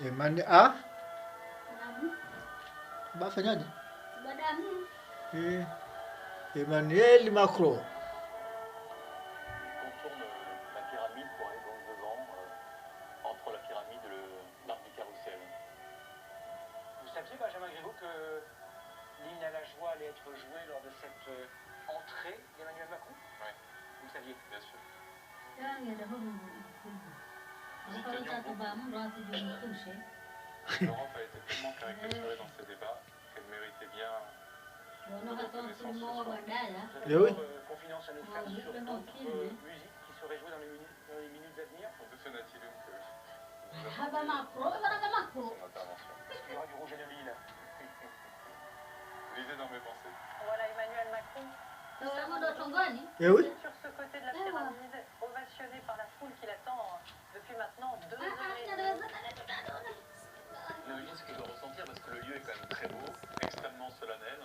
Ah, Damu. bafanyaje? Damu. Eh, Emmanuel Macron. Contourne la pyramide pour aller donc devant, entre la pyramide et l'arc du carrousel. Vous saviez, Benjamin Griveaux, que l'hymne à la joie allait être joué lors de cette entrée d'Emmanuel Macron? Oui, Vous le saviez? bien sûr. L'Europe a été tellement caricaturée dans ces débats qu'elle méritait bien de reconnaissance ce soir. Eh oui. Confidence à nous faire sur d'autres musiques qui seraient jouées dans les minutes à venir? On te sonne-t-il que Macron. son intervention. Est-ce qu'il y aura du rouge et de l'île? Lisez dans mes pensées. Voilà Emmanuel Macron. Eh oui. Sur ce côté de la pyramide, ovationné par la foule qui l'attend depuis maintenant 2 heures. Imaginez ce qu'il doit ressentir parce que le lieu est quand même très beau, extrêmement solennel,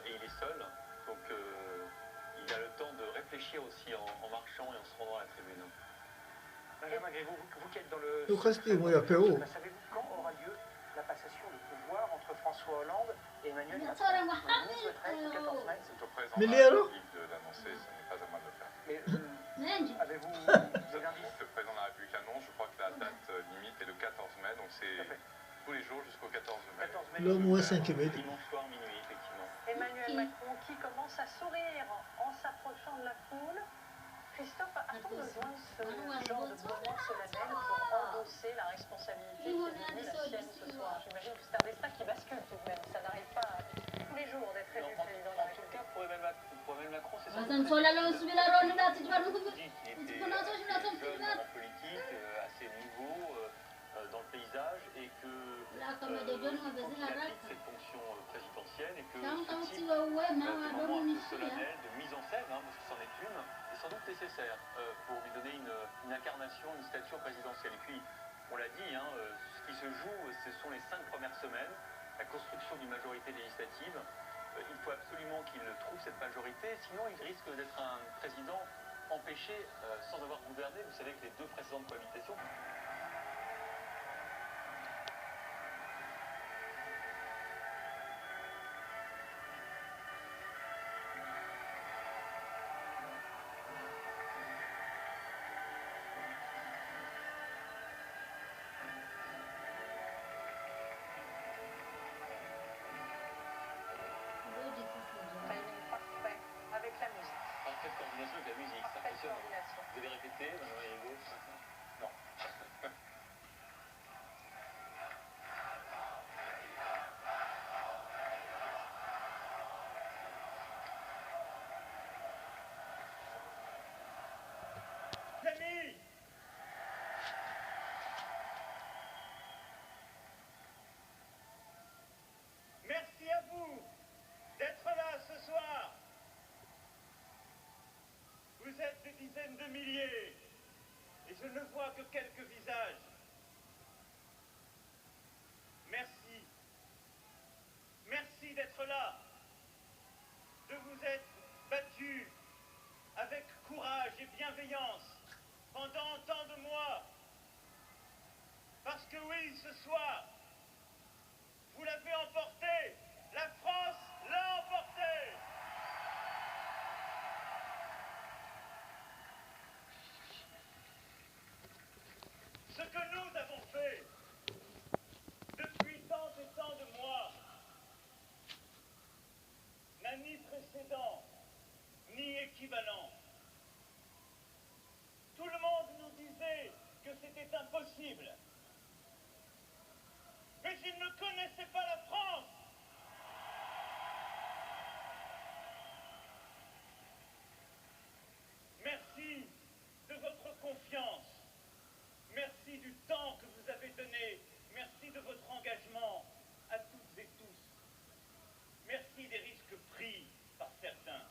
et il est seul, donc il a le temps de réfléchir aussi en marchant et en se rendant à la tribune. Benjamin Griveaux, vous qui êtes dans le... Savez-vous quand aura lieu la passation de pouvoir entre François Hollande et Emmanuel Macron? Vous souhaiterez le 14 mai? C'est au président Mais de les la alors République de l'annoncer, ce n'est pas à moi de le faire. Mais avez-vous des indices? Le président de la République annonce, je crois que la date limite est le 14 mai, donc c'est tous les jours jusqu'au 14 mai. 14 mai. L'homme moins 5 mètres. Dimanche soir, minuit, effectivement. Emmanuel Macron qui commence à sourire en s'approchant de la foule. Christophe, a-t-on besoin de ce genre de moment solennel pour endosser la responsabilité qui est devenue la sienne ce soir? J'imagine que c'est un destin qui bascule tout de même. Ça n'arrive pas tous les jours d'être élu président de la En tout cas, pour Emmanuel Macron, c'est ça. Hasan Jeune en politique, assez nouveau dans le paysage, et que quand il habite cette fonction présidentielle, et que ce type de moment un peu solennel, de mise en scène, parce que c'en est une, est sans doute nécessaire pour lui donner une incarnation, une stature présidentielle. Et puis, on l'a dit, ce qui se joue, ce sont les 5 premières semaines, la construction d'une majorité législative. Il faut absolument qu'il trouve cette majorité, sinon il risque d'être un président empêché sans avoir gouverné. Vous savez que les 2 précédentes cohabitations... timing parfait avec la musique. Parfaite coordination avec la musique, c'est Parfaite impressionnant. coordination. Vous avez répété, Benjamin Griveaux? Non. Amis, merci à vous d'être là ce soir. Vous êtes des dizaines de milliers et je ne vois que quelques visages. Merci. Merci d'être là, de vous être battus avec courage et bienveillance pendant tant de mois. Parce que oui, ce soir, vous l'avez emporté, la France l'a emporté. Ce que nous avons fait depuis tant et tant de mois n'a ni précédent, ni équivalent. Tout le monde nous disait que c'était impossible. Mais ils ne connaissaient pas la France. Merci de votre confiance. Merci du temps que vous avez donné. Merci de votre engagement à toutes et tous. Merci des risques pris par certains.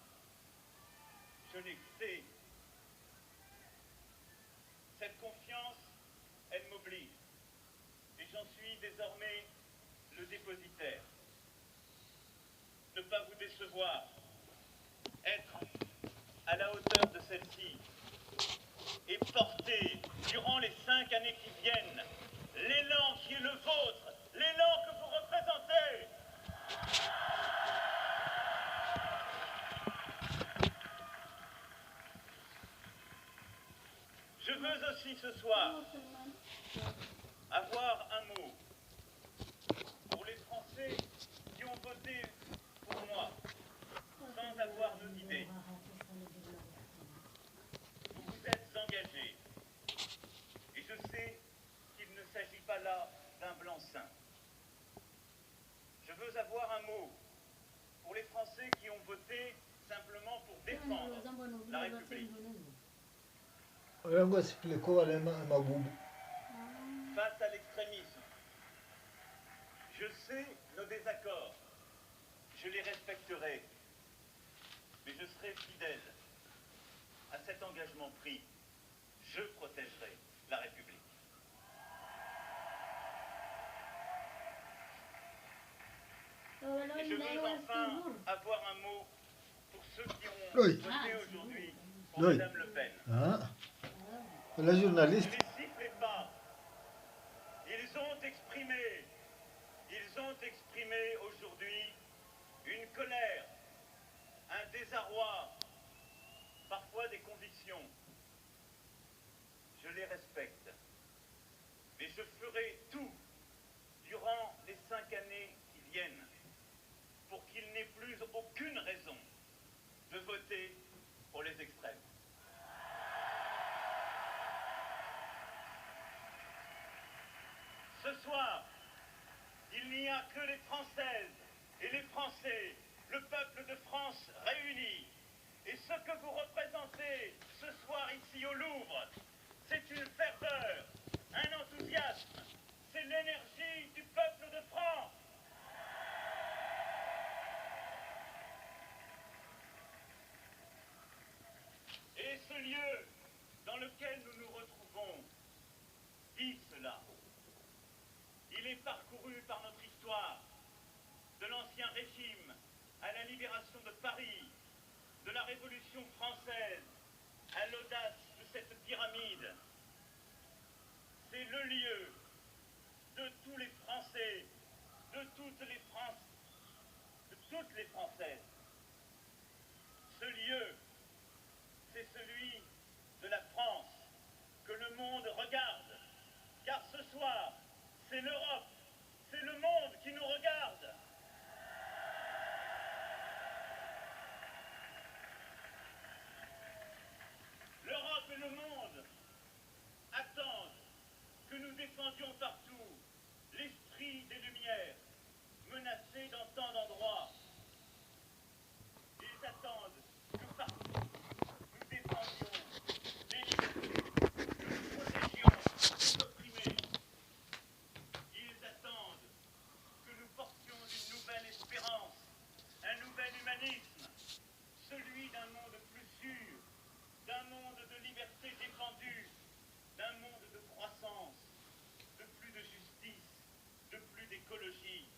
Je les sais. Cette confiance, elle m'oblige. Et j'en suis désormais le dépositaire. Ne pas vous décevoir. Être à la hauteur de celle-ci. Et porter, durant les 5 années qui viennent, l'élan qui est le vôtre, l'élan que vous représentez. Je veux aussi ce soir avoir un mot pour les Français qui ont voté pour moi sans avoir d'idée. Vous vous êtes engagés et je sais qu'il ne s'agit pas là d'un blanc-seing. Je veux avoir un mot pour les Français qui ont voté simplement pour défendre la République. Face à l'extrémisme, je sais nos désaccords, je les respecterai, mais je serai fidèle à cet engagement pris. Je protégerai la République. Et je veux enfin avoir un mot pour ceux qui ont voté aujourd'hui pour Madame Le Pen. La journaliste. Ne les sifflez pas. Ils ont exprimé aujourd'hui une colère, un désarroi, parfois des convictions. Je les respecte. Mais je ferai tout durant les 5 années qui viennent pour qu'il n'ait plus aucune raison de voter pour les extrêmes. Ce soir, il n'y a que les Françaises et les Français, le peuple de France réuni. Et ce que vous représentez ce soir ici au Louvre, c'est une ferveur, un enthousiasme, c'est l'énergie du peuple de France. Et ce lieu dans lequel nous nous retrouvons dit cela. Il est parcouru par notre histoire, de l'Ancien Régime à la libération de Paris, de la Révolution française à l'audace de cette pyramide. C'est le lieu de tous les Français, de toutes les Françaises. Ce lieu, c'est celui de la France que le monde regarde, car ce soir, c'est l'Europe, c'est le monde qui nous regarde. L'Europe et le monde attendent que nous défendions partout l'esprit des Lumières, menacé dans tant d'endroits. Ils attendent que partout nous défendions les libertés, que nous protégions les opprimés. Ils attendent que nous portions une nouvelle espérance, un nouvel humanisme, celui d'un monde plus sûr, d'un monde de liberté défendue, d'un monde de croissance, de plus de justice, de plus d'écologie.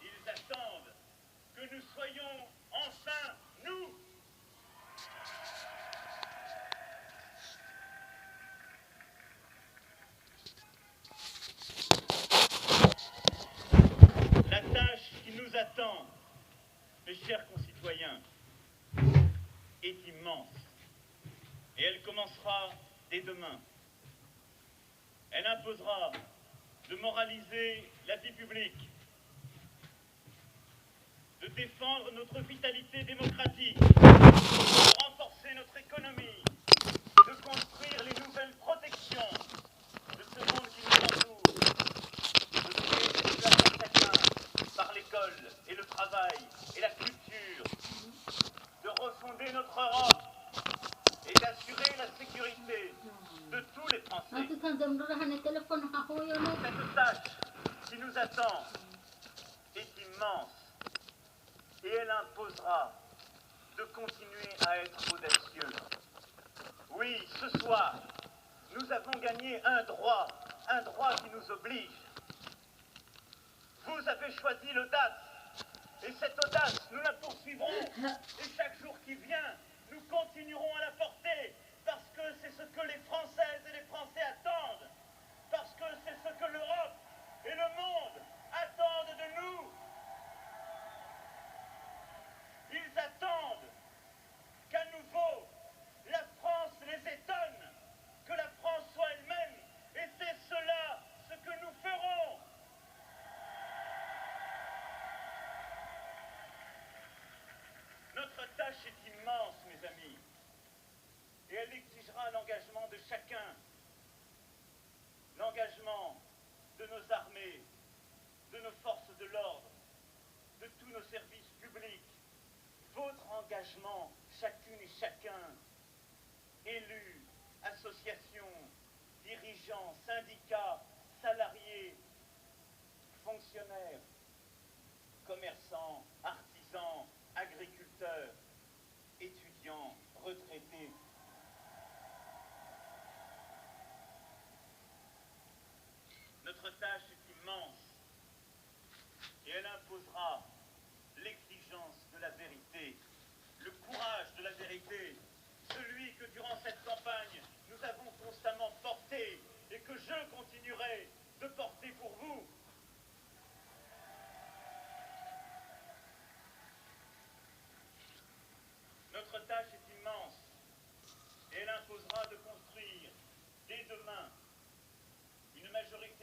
Ils attendent que nous soyons enfin nous. La tâche qui nous attend, mes chers concitoyens, est immense. Et elle commencera dès demain. Elle imposera de moraliser la vie publique, de défendre notre vitalité démocratique, de renforcer notre économie, de construire les nouvelles protections de ce monde qui nous entoure, de créer des places à chacun par l'école et le travail et la culture, de refonder notre Europe et d'assurer la sécurité de tous les Français. Cette tâche qui nous attend est immense et elle imposera de continuer à être audacieux. Oui, ce soir, nous avons gagné un droit qui nous oblige. Vous avez choisi l'audace, et cette audace, nous la poursuivrons, et chaque jour qui vient, nous continuerons à la porter, parce que c'est ce que les Françaises et les Français attendent, parce que c'est nos services publics. Votre engagement, chacune et chacun, élus, associations, dirigeants, syndicats, salariés, fonctionnaires, commerçants, artisans, agriculteurs, étudiants, retraités. Notre tâche est immense et elle imposera l'exigence de la vérité, le courage de la vérité, celui que durant cette campagne nous avons constamment porté et que je continuerai de porter pour vous. Notre tâche est immense et elle imposera de construire dès demain une majorité